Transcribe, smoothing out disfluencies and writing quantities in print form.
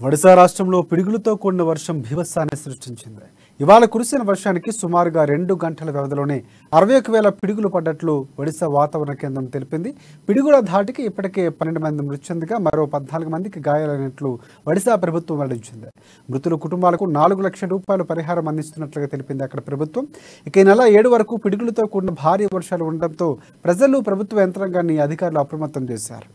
ఒడిశా రాష్ట్రంలో పిడుగులతో కూడిన వర్షం బీభత్సాన్ని సృష్టించింది. ఇవాళ కురిసిన వర్షానికి సుమారుగా 2 గంటల వ్యవధిలోనే 61,000 పిడుగులు పడ్డట్లు ఒడిశా వాతావరణ కేంద్రం తెలిపింది. పిడుగుల ధాటికి ఇప్పటికే 12 మంది మృతి చెందగా మరో 14 మందికి గాయాలైనట్లు ఒడిశా ప్రభుత్వం వెల్లడించింది. మృతుల కుటుంబాలకు 4 లక్షల రూపాయల పరిహారం అందిస్తున్నట్లుగా తెలిపింది అక్కడ ప్రభుత్వం. ఇక ఈ నెల 7 వరకు పిడుగులతో కూడిన భారీ వర్షాలు ఉండడంతో ప్రజలు ప్రభుత్వ యంత్రాంగాన్ని అధికారులు అప్రమత్తం చేశారు.